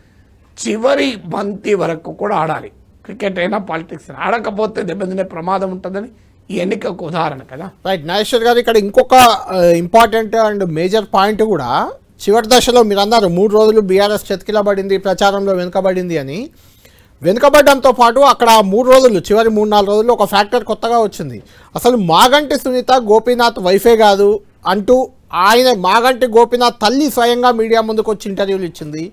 S2: చివరి బంతి వరకు కూడా ఆడాలి. క్రికెట్ అయినా పాలిటిక్స్ ఆడకపోతే దెబ్బతినే ప్రమాదం ఉంటుందని ఈ ఎన్నిక ఒక ఉదాహరణ కదా.
S1: రైట్ నాగేశ్వర్ గారు, ఇక్కడ ఇంకొక ఇంపార్టెంట్ అండ్ మేజర్ పాయింట్ కూడా చివరి దశలో మీరు అన్నారు 3 రోజులు బీఆర్ఎస్ చతికిలబడింది, ప్రచారంలో వెనుకబడింది అని. వెనుకబడడంతో పాటు అక్కడ 3 రోజులు, చివరి 3-4 రోజులు ఒక ఫ్యాక్టర్ కొత్తగా వచ్చింది. అసలు మాగంటి సునీత గోపీనాథ్ వైఫే కాదు అంటూ ఆయన, మాగంటి గోపీనాథ్ తల్లి స్వయంగా మీడియా ముందుకు వచ్చి ఇంటర్వ్యూలు ఇచ్చింది.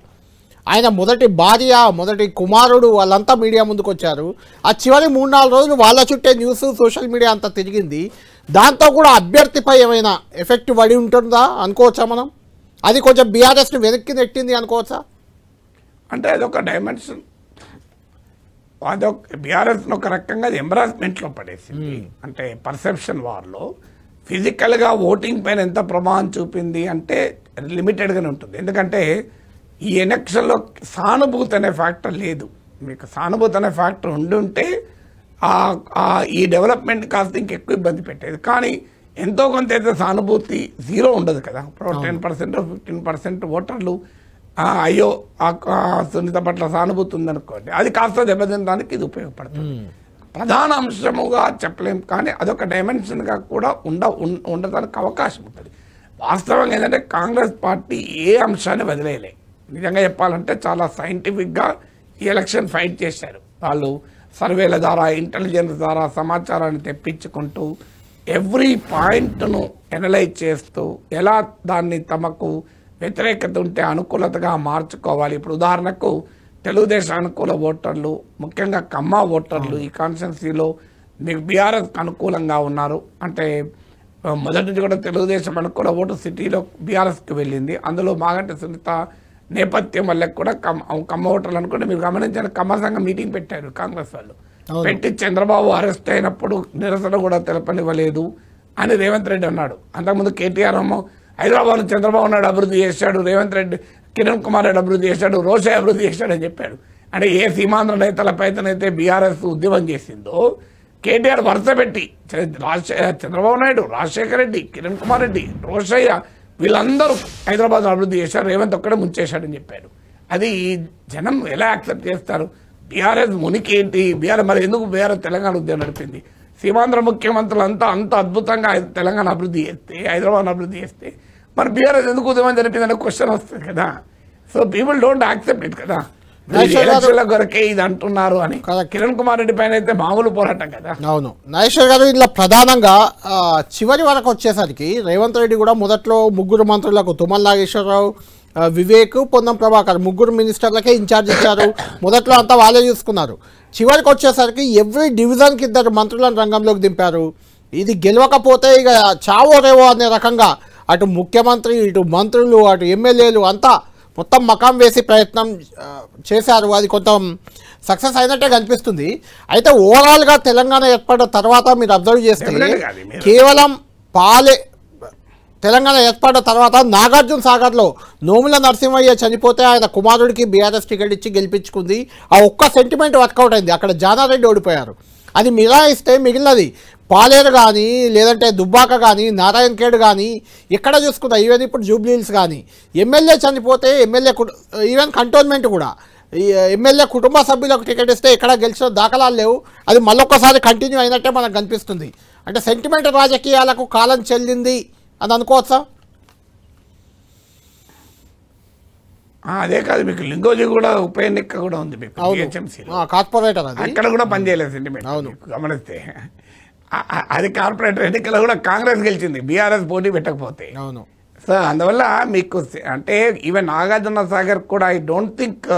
S1: ఆయన మొదటి భార్య, మొదటి కుమారుడు, వాళ్ళంతా మీడియా ముందుకు వచ్చారు. ఆ చివరి 3-4 రోజులు వాళ్ళ చుట్టే న్యూస్, సోషల్ మీడియా అంతా తిరిగింది. దాంతో కూడా అభ్యర్థిపై ఏమైనా ఎఫెక్ట్ పడి ఉంటుందా అనుకోవచ్చా మనం? అది కొంచెం బీఆర్ఎస్ని వెనక్కి నెట్టింది అనుకోవచ్చా?
S2: అంటే అదొక డైమెన్షన్, అదొక బీఆర్ఎస్ని ఒక రకంగా ఎంబరాస్మెంట్లో పడేసింది. అంటే పర్సెప్షన్ వార్లో ఫిజికల్గా ఓటింగ్ పైన ఎంత ప్రభావం చూపింది అంటే లిమిటెడ్గానే ఉంటుంది. ఎందుకంటే ఈ ఎలక్షన్లో సానుభూతి అనే ఫ్యాక్టర్ లేదు. మీకు సానుభూతి అనే ఫ్యాక్టర్ ఉంటే ఈ డెవలప్మెంట్ కాస్త ఇంకెక్కువ ఇబ్బంది పెట్టేది. కానీ ఎంతో కొంత అయితే సానుభూతి జీరో ఉండదు కదా. ఇప్పుడు 10% 15% ఓటర్లు అయ్యో సునీత పట్ల సానుభూతి ఉందనుకోండి, అది కాస్త దెబ్బతినడానికి ఇది ఉపయోగపడుతుంది. ప్రధాన అంశముగా చెప్పలేం, కానీ అదొక డైమెన్షన్గా కూడా ఉండడానికి అవకాశం ఉంటుంది. వాస్తవంగా ఏంటంటే కాంగ్రెస్ పార్టీ ఏ అంశాన్ని వదిలేయలే. నిజంగా చెప్పాలంటే చాలా సైంటిఫిక్గా ఈ ఎలక్షన్ ఫైట్ చేశారు. వాళ్ళు సర్వేల ద్వారా, ఇంటెలిజెన్స్ ద్వారా సమాచారాన్ని తెప్పించుకుంటూ ఎవ్రీ పాయింట్ను ఎనలైజ్ చేస్తూ ఎలా దాన్ని తమకు వ్యతిరేకత ఉంటే అనుకూలతగా మార్చుకోవాలి. ఇప్పుడు ఉదాహరణకు తెలుగుదేశం అనుకూల ఓటర్లు, ముఖ్యంగా కమ్మ ఓటర్లు ఈ కాన్స్టిట్యున్సీలో మీకు బీఆర్ఎస్కి అనుకూలంగా ఉన్నారు. అంటే మొదటి నుంచి కూడా తెలుగుదేశం అనుకూల ఓటు సిటీలో బీఆర్ఎస్కి వెళ్ళింది. అందులో మాగంటి సునీత నేపథ్యం వల్ల కూడా కమ్మ ఓటర్లు అనుకుంటే మీరు గమనించారు, కమ్మ సంఘం మీటింగ్ పెట్టారు కాంగ్రెస్ వాళ్ళు. పెట్టి చంద్రబాబు అరెస్ట్ అయినప్పుడు నిరసన కూడా తెలపనివ్వలేదు అని రేవంత్ రెడ్డి అన్నాడు. అంతకుముందు కేటీఆర్ ఏమో హైదరాబాద్ చంద్రబాబు నాయుడు అభివృద్ధి చేశాడు, రేవంత్ రెడ్డి కిరణ్ కుమార్ రెడ్డి అభివృద్ధి చేశాడు, రోషయ్య అభివృద్ధి చేశాడని చెప్పాడు. అంటే ఏ సీమాంధ్ర నేతలపైతనైతే బీఆర్ఎస్ ఉద్యమం చేసిందో కేటీఆర్ వరుస పెట్టి చంద్రబాబు నాయుడు, రాజశేఖర రెడ్డి, కిరణ్ కుమార్ రెడ్డి, రోషయ్య వీళ్ళందరూ హైదరాబాద్ అభివృద్ధి చేశారు, రేవంత్ ఒక్కడే ముంచేశాడని చెప్పాడు. అది జనం ఎలా యాక్సెప్ట్ చేస్తారు? బీఆర్ఎస్ మునికి ఏంటి? మరి ఎందుకు బీఆర్ఎస్ తెలంగాణ ఉద్యమం నడిపింది? సీమాంధ్ర ముఖ్యమంత్రులు అంతా అద్భుతంగా తెలంగాణ అభివృద్ధి చేస్తే, హైదరాబాద్ అభివృద్ధి చేస్తే మరి బీఆర్ఎస్ ఎందుకు ఉద్యమం జరిపిందనే క్వశ్చన్ వస్తుంది కదా. So people don't accept it కదా. ఎలక్షన్ల కొరకే ఇది అంటున్నారు అని. కిరణ్ కుమార్ రెడ్డి పైన అయితే మామూలు పోరాటం కదా.
S1: అవును నాగేశ్వర్ గారు, ఇలా ప్రధానంగా చివరి వరకు వచ్చేసరికి రేవంత్ రెడ్డి కూడా మొదట్లో ముగ్గురు మంత్రులకు తుమ్మల నాగేశ్వరరావు, వివేక్, పొన్నం ప్రభాకర్ ముగ్గురు మినిస్టర్లకే ఇన్ఛార్జ్ ఇచ్చారు. మొదట్లో అంతా వాళ్ళే చూసుకున్నారు. చివరికి వచ్చేసరికి ఎవ్రీ డివిజన్కి 2 మంత్రులను రంగంలోకి దింపారు. ఇది గెలవకపోతే ఇక చావో రేవో అనే రకంగా అటు ముఖ్యమంత్రి, ఇటు మంత్రులు, అటు ఎమ్మెల్యేలు అంతా మొత్తం మకాం వేసి ప్రయత్నం చేశారు. అది కొంత సక్సెస్ అయినట్టే కనిపిస్తుంది. అయితే ఓవరాల్గా తెలంగాణ ఏర్పడిన తర్వాత మీరు అబ్జర్వ్ చేస్తే కేవలం తెలంగాణ ఏర్పడిన తర్వాత నాగార్జున సాగర్లో నోముల నరసింహయ్య చనిపోతే ఆయన కుమారుడికి బీఆర్ఎస్ టికెట్ ఇచ్చి గెలిపించుకుంది. ఆ ఒక్క సెంటిమెంట్ వర్కౌట్ అయింది. అక్కడ జానారెడ్డి ఓడిపోయారు. అది మిరాయిస్తే మిగిలినది పాలేరు కానీ, లేదంటే దుబ్బాక కానీ, నారాయణ ఖేడ్ కానీ ఎక్కడ చూసుకుందా, ఈవెన్ ఇప్పుడు జూబ్లీహిల్స్ కానీ ఎమ్మెల్యే చనిపోతే ఈవెన్ కంటోన్మెంట్ కూడా ఎమ్మెల్యే కుటుంబ సభ్యులకు టికెట్ ఇస్తే ఎక్కడ గెలిచిన దాఖలాలు లేవు. అది మళ్ళొక్కసారి కంటిన్యూ అయినట్టే మనకు కనిపిస్తుంది. అంటే సెంటిమెంట్ రాజకీయాలకు కాలం చెల్లింది అని అనుకోవచ్చా?
S2: అదే కాదు, మీకు లింగోజీ కూడా ఉప ఎన్నిక కూడా ఉంది మీకు
S1: కార్పొరేటర్,
S2: అక్కడ కూడా పనిచేయలేదు సెంటిమెంట్. అవును, గమనిస్తే అది కార్పొరేటర్ ఎన్నికలో కూడా కాంగ్రెస్ గెలిచింది, బీఆర్ఎస్ పోటీ పెట్టకపోతే.
S1: అవును.
S2: సో అందువల్ల మీకు అంటే ఈవెన్ నాగార్జున సాగర్ కూడా ఐ డోంట్ థింక్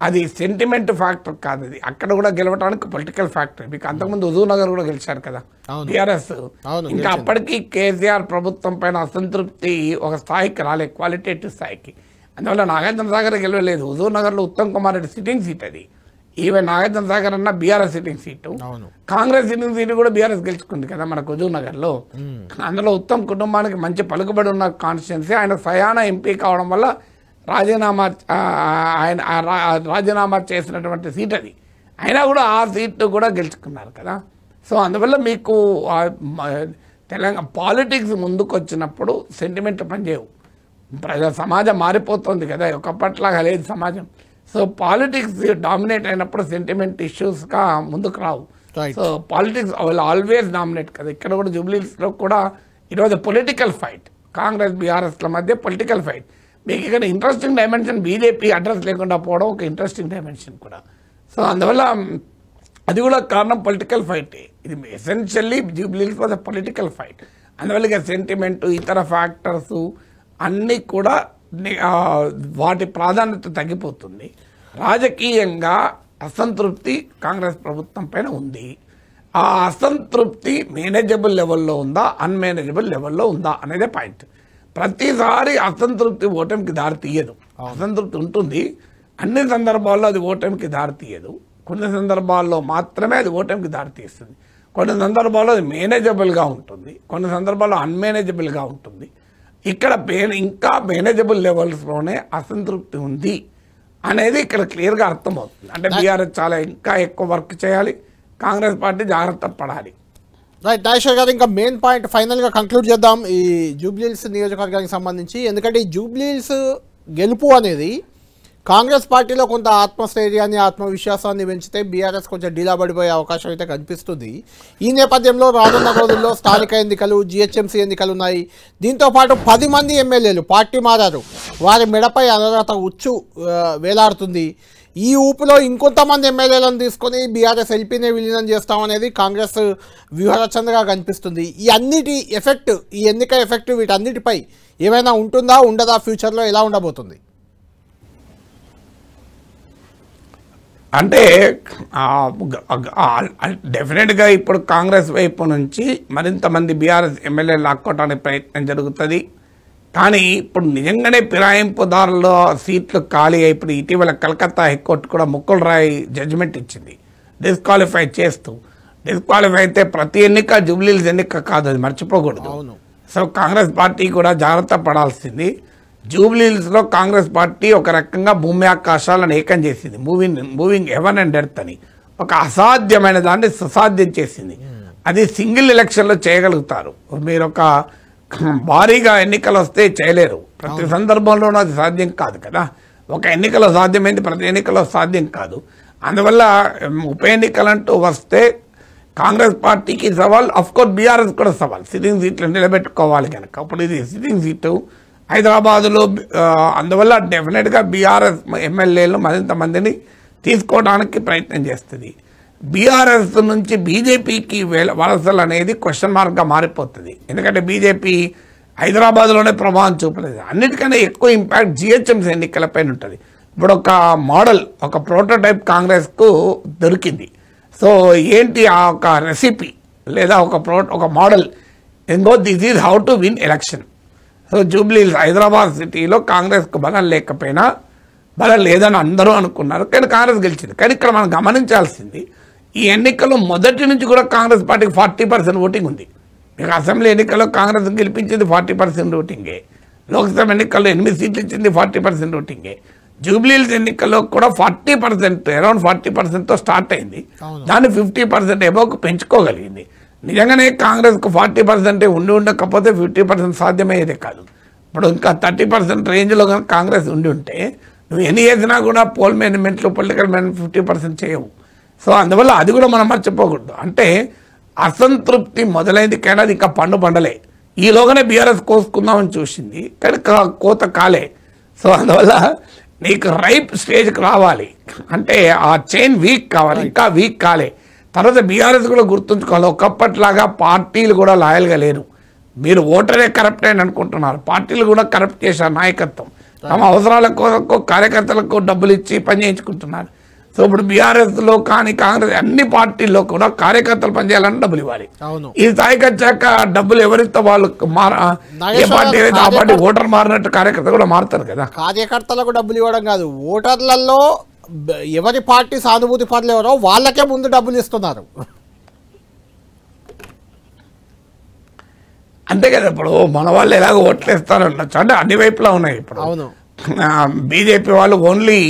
S2: అది సెంటిమెంట్ ఫ్యాక్టర్ కాదు. అది అక్కడ కూడా గెలవడానికి పొలిటికల్ ఫ్యాక్టర్. మీకు అంతకుముందు హుజూర్ నగర్ కూడా గెలిచారు కదా బీఆర్ఎస్. ఇంకా అప్పటికి కేసీఆర్ ప్రభుత్వం పైన అసంతృప్తి ఒక స్థాయికి రాలే, క్వాలిటేటివ్ స్థాయికి. అందువల్ల నాగార్జున సాగర్ గెలవలేదు. హుజూర్ నగర్లో ఉత్తమ్ కుమార్ రెడ్డి సిట్టింగ్ సీట్ అది. ఈవెన్ నాగార్జున సాగర్ అన్న BRS sitting seat, Congress sitting seat కూడా బీఆర్ఎస్ గెలుచుకుంది కదా మనకు హుజూర్ నగర్లో. అందులో ఉత్తమ్ కుటుంబానికి మంచి పలుకుబడి ఉన్న కాన్స్టిట్యున్సీ. ఆయన స్వయాన ఎంపీ కావడం వల్ల రాజీనామా చేసినటువంటి సీట్ అది. అయినా కూడా ఆ సీటు కూడా గెలుచుకున్నారు కదా. సో అందువల్ల మీకు తెలంగాణ పాలిటిక్స్ ముందుకు వచ్చినప్పుడు సెంటిమెంట్ పనిచేయవు. సమాజం మారిపోతుంది కదా, ఒకప్పట్లాగా లేదు సమాజం. సో పాలిటిక్స్ డామినేట్ అయినప్పుడు సెంటిమెంట్ ఇష్యూస్గా ముందుకు రావు. సో పాలిటిక్స్ ఆల్వేస్ డామినేట్ కదా. ఇక్కడ కూడా జూబ్లీహిల్స్లో కూడా ఈరోజు పొలిటికల్ ఫైట్, కాంగ్రెస్ బీఆర్ఎస్ల మధ్య పొలిటికల్ ఫైట్. మీకు ఇక్కడ ఇంట్రెస్టింగ్ డైమెన్షన్ బీజేపీ అడ్రస్ లేకుండా పోవడం ఒక ఇంట్రెస్టింగ్ డైమెన్షన్ కూడా. సో అందువల్ల అది కూడా కారణం పొలిటికల్ ఫైట్. ఇది essentially Jubilee Hills was a political fight. అందువల్ల ఇక సెంటిమెంట్, ఇతర ఫ్యాక్టర్స్ అన్నీ కూడా వాటి ప్రాధాన్యత తగ్గిపోతుంది. రాజకీయంగా అసంతృప్తి కాంగ్రెస్ ప్రభుత్వం పైన ఉంది. ఆ అసంతృప్తి మేనేజబుల్ లెవెల్లో ఉందా, అన్మేనేజబుల్ లెవెల్లో ఉందా అనేదే పాయింట్. ప్రతిసారి అసంతృప్తి ఓటమికి దారి తీయదు. అసంతృప్తి ఉంటుంది, అన్ని సందర్భాల్లో అది ఓటమికి దారి తీయదు. కొన్ని సందర్భాల్లో మాత్రమే అది ఓటమికి దారి తీస్తుంది. కొన్ని సందర్భాల్లో అది మేనేజబుల్గా ఉంటుంది, కొన్ని సందర్భాల్లో అన్మేనేజబుల్గా ఉంటుంది. ఇక్కడ ఇంకా మేనేజబుల్ లెవెల్స్లోనే అసంతృప్తి ఉంది అనేది ఇక్కడ క్లియర్గా అర్థమవుతుంది. అంటే బీఆర్ఎస్ చాలా ఇంకా ఎక్కువ వర్క్ చేయాలి, కాంగ్రెస్ పార్టీ జాగ్రత్త పడాలి.
S1: రైట్ నాగేశ్వర్ గారు, ఇంకా మెయిన్ పాయింట్ ఫైనల్గా కంక్లూడ్ చేద్దాం ఈ జూబ్లీహిల్స్ నియోజకవర్గానికి సంబంధించి. ఎందుకంటే ఈ జూబ్లీహిల్స్ గెలుపు అనేది కాంగ్రెస్ పార్టీలో కొంత ఆత్మస్థైర్యాన్ని ఆత్మవిశ్వాసాన్ని పెంచితే బీఆర్ఎస్ కొంచెం డీలా పడిపోయే అవకాశం అయితే కనిపిస్తుంది. ఈ నేపథ్యంలో రానున్న రోజుల్లో స్థానిక ఎన్నికలు, జిహెచ్ఎంసీ ఎన్నికలు ఉన్నాయి. దీంతోపాటు 10 మంది ఎమ్మెల్యేలు పార్టీ మారారు, వారి మెడపై అనర్హత ఉచ్చు వేలాడుతుంది. ఈ ఊపులో ఇంకొంతమంది ఎమ్మెల్యేలను తీసుకొని బీఆర్ఎస్ ఎల్పీనే విలీనం చేస్తామనేది కాంగ్రెస్ వ్యూహరచనగా కనిపిస్తుంది. ఈ అన్నిటి ఎఫెక్ట్, ఈ ఎన్నిక ఎఫెక్ట్ వీటన్నిటిపై ఏమైనా ఉంటుందా, ఉండదా, ఫ్యూచర్లో ఎలా ఉండబోతుంది?
S2: అంటే డెఫినెట్గా ఇప్పుడు కాంగ్రెస్ వైపు నుంచి మరింత మంది బీఆర్ఎస్ ఎమ్మెల్యే లాక్కోవడానికి ప్రయత్నం జరుగుతుంది. కానీ ఇప్పుడు నిజంగానే ఫిరాయింపుదారుల సీట్లు ఖాళీ ఇప్పుడు ఇటీవల కలకత్తా హైకోర్టు కూడా ముకుల్ రాయ్ జడ్జిమెంట్ ఇచ్చింది డిస్క్వాలిఫై చేస్తూ. డిస్క్వాలిఫై అయితే ప్రతి ఎన్నిక జూబ్లీహిల్స్ ఎన్నిక కాదు, అది మర్చిపోకూడదు. సో కాంగ్రెస్ పార్టీ కూడా జాగ్రత్త పడాల్సింది. జూబ్లీహిల్స్లో కాంగ్రెస్ పార్టీ ఒక రకంగా భూమి ఆకాశాలను ఏకం చేసింది, మూవింగ్ హెవెన్ అండ్ ఎర్త్ అని. ఒక అసాధ్యమైన దాన్ని సుసాధ్యం చేసింది. అది సింగిల్ ఎలక్షన్లో చేయగలుగుతారు. మీరు ఒక భారీగా ఎన్నికలు వస్తే చేయలేరు, ప్రతి సందర్భంలోనూ అది సాధ్యం కాదు కదా. ఒక ఎన్నికలో సాధ్యమైంది, ప్రతి ఎన్నికలో సాధ్యం కాదు. అందువల్ల ఉప ఎన్నికలంటూ వస్తే కాంగ్రెస్ పార్టీకి సవాల్, అఫ్కోర్స్ బీఆర్ఎస్ కూడా సవాల్. సిట్టింగ్ సీట్లు నిలబెట్టుకోవాలి కనుక. అప్పుడు ఇది సిట్టింగ్ సీటు హైదరాబాదులో, అందువల్ల డెఫినెట్గా బీఆర్ఎస్ ఎమ్మెల్యేలు మరింత మందిని తీసుకోవడానికి ప్రయత్నం చేస్తుంది. బీఆర్ఎస్ నుంచి బీజేపీకి వలసలు అనేది క్వశ్చన్ మార్క్గా మారిపోతుంది. ఎందుకంటే బీజేపీ హైదరాబాద్లోనే ప్రభావం చూపలేదు. అన్నిటికన్నా ఎక్కువ ఇంపాక్ట్ జిహెచ్ఎంసీ ఎన్నికలపైన ఉంటుంది. ఇప్పుడు ఒక మోడల్, ఒక ప్రోటోటైప్ కాంగ్రెస్కు దొరికింది. సో ఏంటి ఆ ఒక రెసిపీ లేదా ఒక మోడల్, ఇంకో this is how to win election. So Jubilee Hills Hyderabad సిటీలో కాంగ్రెస్కు బలం లేకపోయినా, బలం లేదని అందరూ అనుకున్నారు, కానీ కాంగ్రెస్ గెలిచింది. కానీ ఇక్కడ మనం గమనించాల్సింది, ఈ ఎన్నికల్లో మొదటి నుంచి కూడా కాంగ్రెస్ పార్టీకి 40% ఓటింగ్ ఉంది. మీకు అసెంబ్లీ ఎన్నికల్లో కాంగ్రెస్ గెలిపించింది 40% ఓటింగే, లోక్సభ ఎన్నికల్లో 8 సీట్లు ఇచ్చింది 40% ఓటింగే. జూబ్లీహిల్స్ ఎన్నికల్లో కూడా 40%, అరౌండ్ 40%తో స్టార్ట్ అయింది. దాన్ని 50% ఎబోకు పెంచుకోగలిగింది. నిజంగానే కాంగ్రెస్కు 40% ఉండి ఉండకపోతే 50% సాధ్యమయ్యేదే కాదు. ఇప్పుడు ఇంకా 30% రేంజ్లో కనుక కాంగ్రెస్ ఉండి ఉంటే నువ్వు ఎన్ని చేసినా కూడా పోల్ మేనేజ్మెంట్లు, పొలిటికల్ మేనేజ్మెంట్ 50% చేయవు. సో అందువల్ల అది కూడా మనం మర్చిపోకూడదు. అంటే అసంతృప్తి మొదలైంది, కానీ అది ఇంకా పండలే. ఈలోగానే బీఆర్ఎస్ కోసుకుందామని చూసింది, కానీ కోత కాలే. సో అందువల్ల నీకు రైప్ స్టేజ్కి రావాలి అంటే ఆ చైన్ వీక్ కావాలి, ఇంకా వీక్ కాలే. తర్వాత బీఆర్ఎస్ కూడా గుర్తుంచుకోవాలి, ఒకప్పట్లాగా పార్టీలు కూడా లాయల్గా లేరు. మీరు ఓటరే కరప్ట్ అని అనుకుంటున్నారు, పార్టీలు కూడా కరప్ట్ చేశారు. నాయకత్వం తమ అవసరాల కోసం కార్యకర్తలకు డబ్బులు ఇచ్చి పని చేయించుకుంటున్నారు. సో ఇప్పుడు బీఆర్ఎస్లో కానీ కాంగ్రెస్ అన్ని పార్టీల్లో కూడా కార్యకర్తలు పనిచేయాలని డబ్బులు ఇవ్వాలి. ఈ స్థాయికి వచ్చాక డబ్బులు ఎవరితో వాళ్ళు ఏ పార్టీ అయితే ఆ పార్టీ ఓటర్ మారినట్టు కార్యకర్తలు కూడా మారుతారు కదా.
S1: కార్యకర్తలకు డబ్బులు ఇవ్వడం కాదు, ఓటర్లలో ఎవరి పార్టీ సానుభూతి పనులు ఎవరో వాళ్ళకే ముందు డబ్బులు ఇస్తున్నారు.
S2: అంతే కదా. ఇప్పుడు మన వాళ్ళు ఎలాగో ఓట్లు వేస్తారు ఉండొచ్చు, అంటే అన్ని వైపులా ఉన్నాయి. ఇప్పుడు
S1: అవును,
S2: బీజేపీ వాళ్ళు ఓన్లీ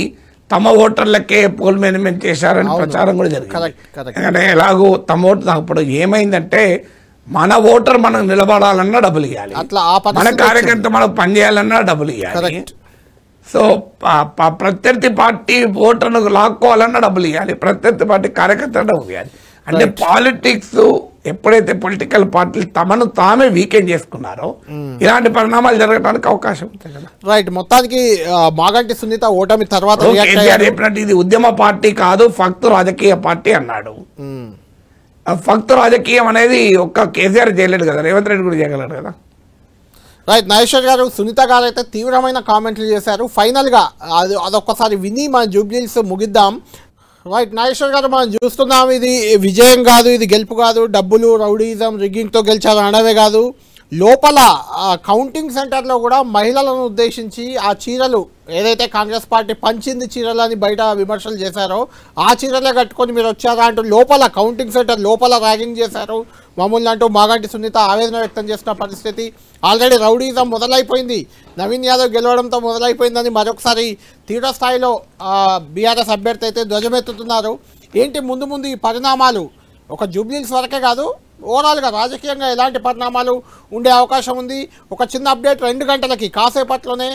S2: తమ ఓటర్లకే పోల్ మేనేజ్మెంట్ చేశారని ప్రచారం కూడా జరిగింది. ఎందుకంటే ఎలాగో తమ ఓటు, ఇప్పుడు ఏమైందంటే మన ఓటర్ మనకు నిలబడాలన్నా డబ్బులు ఇవ్వాలి, మన కార్యకర్త మనకు పనిచేయాలన్నా డబ్బులు ఇవ్వాలి. సో ప్రత్యర్థి పార్టీ ఓటర్ను లాక్కోవాలన్నా డబ్బులు ఇవ్వాలి, ప్రత్యర్థి పార్టీ కార్యకర్త డబ్బులు ఇవ్వాలి. అంటే పాలిటిక్స్ ఎప్పుడైతే పొలిటికల్ పార్టీలు తమను తామే వీకెండ్ చేసుకున్నారో ఇలాంటి పరిణామాలు జరగడానికి అవకాశం ఉంటుంది కదా.
S1: రైట్. మొత్తానికి మాగంటి సునీత ఓటమి తర్వాత
S2: చెప్పినట్టు ఇది ఉద్యమ పార్టీ కాదు, ఫక్తు రాజకీయ పార్టీ అన్నాడు. ఫక్తు రాజకీయం అనేది ఒక్క కేసీఆర్ చేయలేడు కదా, రేవంత్ రెడ్డి కూడా చేయగలడు కదా.
S1: రైట్. నాగేశ్వర్ గారు, సునీత గారు అయితే తీవ్రమైన కామెంట్లు చేశారు. ఫైనల్గా అదొక్కసారి విని మన జూబ్లీహిల్స్ ముగిద్దాం. రైట్. నాగేశ్వర్ గారు, మనం చూస్తున్నాం ఇది విజయం కాదు, ఇది గెలుపు కాదు, డబ్బులు, రౌడీజం, రిగ్గింగ్తో గెలిచారు అనడమే కాదు, లోపల కౌంటింగ్ సెంటర్లో కూడా మహిళలను ఉద్దేశించి ఆ చీరలు ఏదైతే కాంగ్రెస్ పార్టీ పంచింది చీరలని బయట విమర్శలు చేశారో ఆ చీరలే కట్టుకొని మీరు వచ్చారా అంటూ లోపల కౌంటింగ్ సెంటర్ లోపల ర్యాగింగ్ చేశారు. మామూలు అంటూ మాగంటి సునీత ఆవేదన వ్యక్తం చేసిన పరిస్థితి. ఆల్రెడీ రౌడీజం మొదలైపోయింది, నవీన్ యాదవ్ గెలవడంతో మొదలైపోయిందని మరొకసారి తీవ్ర స్థాయిలో బీఆర్ఎస్ అభ్యర్థి అయితే ధ్వజమెత్తుతున్నారు. ఏంటి ముందు ముందు ఈ పరిణామాలు ఒక జూబ్లీస్ వరకే కాదు, ఓవరాల్గా రాజకీయంగా ఎలాంటి పరిణామాలు ఉండే అవకాశం ఉంది? ఒక చిన్న అప్డేట్, 2 గంటలకి కాసేపట్లోనే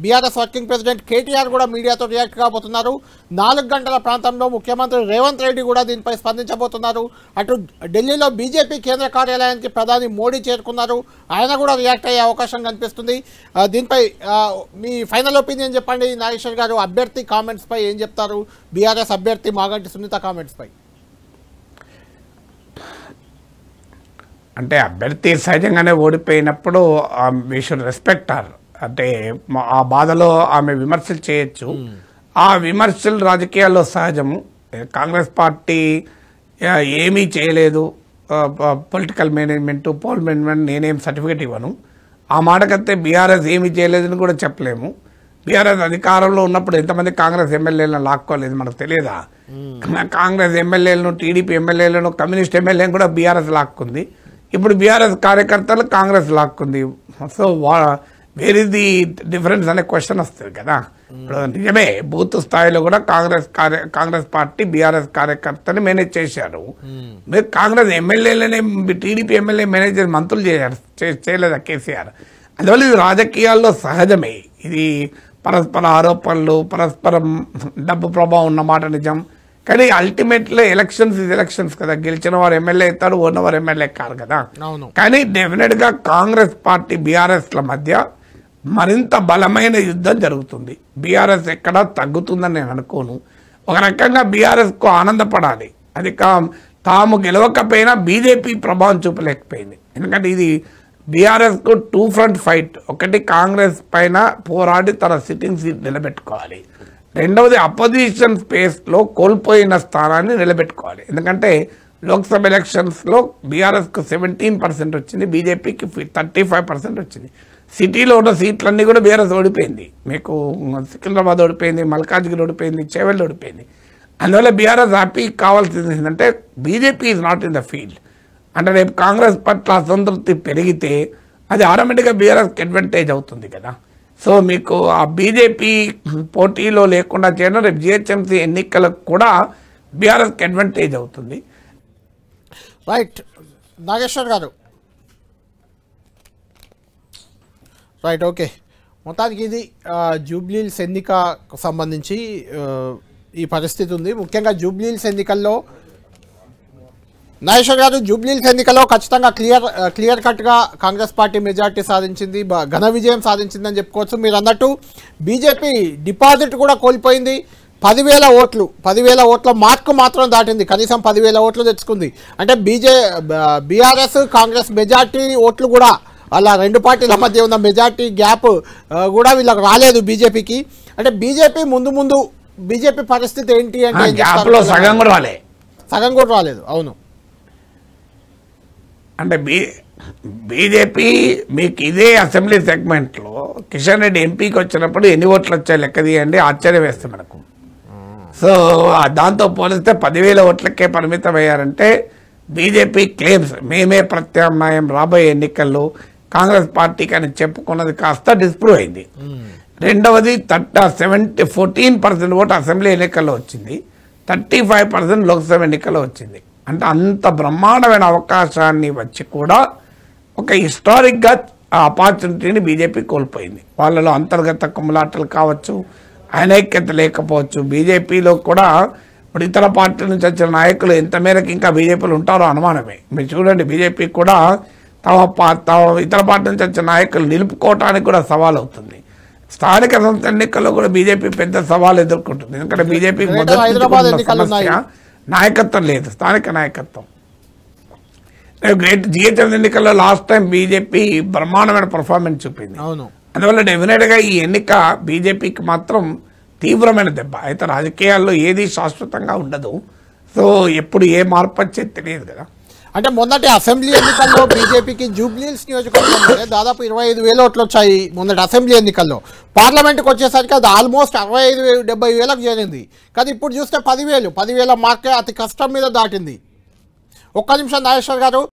S1: బీఆర్ఎస్ వర్కింగ్ ప్రెసిడెంట్ కేటీఆర్ కూడా మీడియాతో రియాక్ట్ కాబోతున్నారు. 4 గంటల ప్రాంతంలో ముఖ్యమంత్రి రేవంత్ రెడ్డి కూడా దీనిపై స్పందించబోతున్నారు. అటు ఢిల్లీలో బీజేపీ కేంద్ర కార్యాలయానికి ప్రధాని మోడీ చేరుకున్నారు, ఆయన కూడా రియాక్ట్ అయ్యే అవకాశం కనిపిస్తుంది. దీనిపై మీ ఫైనల్ ఒపీనియన్ చెప్పండి నాగేశ్వర్ గారు. అభ్యర్థి కామెంట్స్పై ఏం చెప్తారు? బీఆర్ఎస్ అభ్యర్థి మాగంటి సునీత కామెంట్స్పై.
S2: అంటే అభ్యర్థి సహజంగానే ఓడిపోయినప్పుడు వీ షుడ్ రెస్పెక్ట్ హర్. అంటే ఆ బాధలో ఆమె విమర్శలు చేయొచ్చు. ఆ విమర్శలు రాజకీయాల్లో సహజము. కాంగ్రెస్ పార్టీ ఏమీ చేయలేదు, పొలిటికల్ మేనేజ్మెంట్, పోల్ మేనేజ్మెంట్, నేనేం సర్టిఫికేట్ ఇవ్వను. ఆ మాటకైతే బీఆర్ఎస్ ఏమీ చేయలేదని కూడా చెప్పలేము. బీఆర్ఎస్ అధికారంలో ఉన్నప్పుడు ఎంతమంది కాంగ్రెస్ ఎమ్మెల్యేలను లాక్కోలేదు మనకు తెలియదా? కాంగ్రెస్ ఎమ్మెల్యేలను, టీడీపీ ఎమ్మెల్యేలను, కమ్యూనిస్ట్ ఎమ్మెల్యేలను కూడా బీఆర్ఎస్ లాక్కుంది. ఇప్పుడు బీఆర్ఎస్ కార్యకర్తలు కాంగ్రెస్ లాక్కుంది. సో వేర్ ది డిఫరెన్స్ అనే క్వశ్చన్ వస్తుంది కదా. ఇప్పుడు నిజమే, బూత్ స్థాయిలో కూడా కాంగ్రెస్ పార్టీ బీఆర్ఎస్ కార్యకర్తని మేనేజ్ చేశారు. మీరు కాంగ్రెస్ ఎమ్మెల్యేలనే టీడీపీ ఎమ్మెల్యే మేనేజర్ మంత్రులు చేయలేదా కేసీఆర్? అందువల్ల ఇది రాజకీయాల్లో సహజమే. ఇది పరస్పర ఆరోపణలు, పరస్పరం డబ్బు ప్రభావం ఉన్నమాట నిజం. కానీ అల్టిమేట్లీ ఎలక్షన్స్ కదా. గెలిచిన వారు ఎమ్మెల్యే అవుతారు, ఉన్నవారు ఎమ్మెల్యే కాదు కదా. కానీ డెఫినెట్గా కాంగ్రెస్ పార్టీ బీఆర్ఎస్ల మధ్య మరింత బలమైన యుద్ధం జరుగుతుంది. బీఆర్ఎస్ ఎక్కడా తగ్గుతుందని నేను అనుకోను. ఒక రకంగా బీఆర్ఎస్కు ఆనందపడాలి. అది తాము గెలవకపోయినా బీజేపీ ప్రభావం చూపలేకపోయింది. ఎందుకంటే ఇది బీఆర్ఎస్కు 2 ఫ్రంట్ ఫైట్. ఒకటి కాంగ్రెస్ పైన పోరాడి తన సిట్టింగ్ సీట్ నిలబెట్టుకోవాలి, రెండవది అపోజిషన్ స్పేస్లో కోల్పోయిన స్థానాన్ని నిలబెట్టుకోవాలి. ఎందుకంటే లోక్సభ ఎలక్షన్స్లో బీఆర్ఎస్కు 17% వచ్చింది, బీజేపీకి 35% వచ్చింది. సిటీలో ఉన్న సీట్లన్నీ కూడా బీఆర్ఎస్ ఓడిపోయింది. మీకు సికింద్రాబాద్ ఓడిపోయింది, మల్కాజ్గిరి ఓడిపోయింది, చేవెళ్ళ ఓడిపోయింది. అందువల్ల బీఆర్ఎస్ హ్యాపీ కావాల్సింది ఏంటంటే BJP is not in the field. అంటే రేపు కాంగ్రెస్ పట్ల అసంతృప్తి పెరిగితే అది ఆటోమేటిక్గా బీఆర్ఎస్కి అడ్వాంటేజ్ అవుతుంది కదా. సో మీకు ఆ బీజేపీ పోటీలో లేకుండా చేయడం రేపు జిహెచ్ఎంసీ ఎన్నికలకు కూడా బీఆర్ఎస్కి అడ్వాంటేజ్ అవుతుంది.
S1: రైట్ నాగేశ్వర్ గారు. Right, okay. మొత్తానికి ఇది జూబ్లీహిల్స్ ఎన్నికకు సంబంధించి ఈ పరిస్థితి ఉంది. ముఖ్యంగా జూబ్లీహిల్స్ ఎన్నికల్లో నాగేశ్వర్ గారు, జూబ్లీహిల్స్ ఎన్నికల్లో ఖచ్చితంగా క్లియర్ కట్గా కాంగ్రెస్ పార్టీ మెజార్టీ సాధించింది, ఘన విజయం సాధించిందని చెప్పుకోవచ్చు. మీరు అన్నట్టు బీజేపీ డిపాజిట్ కూడా కోల్పోయింది. 10,000 ఓట్లు, 10,000 ఓట్ల మార్కు మాత్రం దాటింది, కనీసం 10,000 ఓట్లు తెచ్చుకుంది. అంటే బీఆర్ఎస్ కాంగ్రెస్ మెజార్టీ ఓట్లు కూడా అలా 2 పార్టీల మధ్య ఉన్న మెజార్టీ గ్యాప్ కూడా వీళ్ళకి రాలేదు బీజేపీకి. అంటే బీజేపీ ముందు బీజేపీ పరిస్థితి ఏంటి అంటే సగం కూడా రాలేదు. అవును,
S2: అంటే బీజేపీ మీకు ఇదే అసెంబ్లీ సెగ్మెంట్లో కిషన్ రెడ్డి ఎంపీకి వచ్చినప్పుడు ఎన్ని ఓట్లు వచ్చాయి లెక్క తీయండి, ఆశ్చర్యం వేస్తుంది మనకు. సో దాంతో పోలిస్తే 10,000 ఓట్లకే పరిమితం అయ్యారంటే బీజేపీ క్లెయిమ్స్ మేమే ప్రత్యామ్నాయం రాబోయే ఎన్నికల్లో కాంగ్రెస్ పార్టీకి అని చెప్పుకున్నది కాస్త డిస్ప్రూవ్ అయింది. రెండవది 14% ఓటు అసెంబ్లీ ఎన్నికల్లో వచ్చింది, 35% లోక్సభ ఎన్నికల్లో వచ్చింది. అంటే అంత బ్రహ్మాండమైన అవకాశాన్ని వచ్చి కూడా ఒక హిస్టారిక్గా ఆ ఆపర్చునిటీని బీజేపీ కోల్పోయింది. వాళ్ళలో అంతర్గత కుమ్ములాటలు కావచ్చు, అనైక్యత లేకపోవచ్చు. బీజేపీలో కూడా ఇప్పుడు ఇతర పార్టీల నుంచి వచ్చిన నాయకులు ఎంత మేరకు ఇంకా బీజేపీలో ఉంటారో అనుమానమే. మీరు చూడండి, బీజేపీ కూడా తమ ఇతర పార్టీ నుంచి వచ్చిన నాయకులు నిలుపుకోవటానికి కూడా సవాల్ అవుతుంది. స్థానిక సంస్థ ఎన్నికల్లో కూడా బీజేపీ పెద్ద సవాల్ ఎదుర్కొంటుంది. ఎందుకంటే బీజేపీకి మొదటి నాయకత్వం లేదు, స్థానిక నాయకత్వం. గ్రేట్ జిహెచ్ఎంసీ ఎన్నికల్లో లాస్ట్ టైం బీజేపీ బ్రహ్మాండమైన పర్ఫార్మెన్స్ చూపింది. అందువల్ల డెఫినెట్గా ఈ ఎన్నిక బీజేపీకి మాత్రం తీవ్రమైన దెబ్బ. అయితే రాజకీయాల్లో ఏది శాశ్వతంగా ఉండదు. సో ఎప్పుడు ఏ మార్పు వచ్చేది తెలియదు కదా.
S1: అంటే మొన్నటి అసెంబ్లీ ఎన్నికల్లో బీజేపీకి జూబ్లీహిల్స్ నియోజకవర్గంలో దాదాపు 25,000 ఓట్లు వచ్చాయి మొన్నటి అసెంబ్లీ ఎన్నికల్లో. పార్లమెంట్కి వచ్చేసరికి అది ఆల్మోస్ట్ 65,000-70,000కు చేరింది. కానీ ఇప్పుడు చూస్తే 10,000 మార్కే అతి కష్టం మీద దాటింది. ఒక్క నిమిషం నాగేశ్వర్ గారు.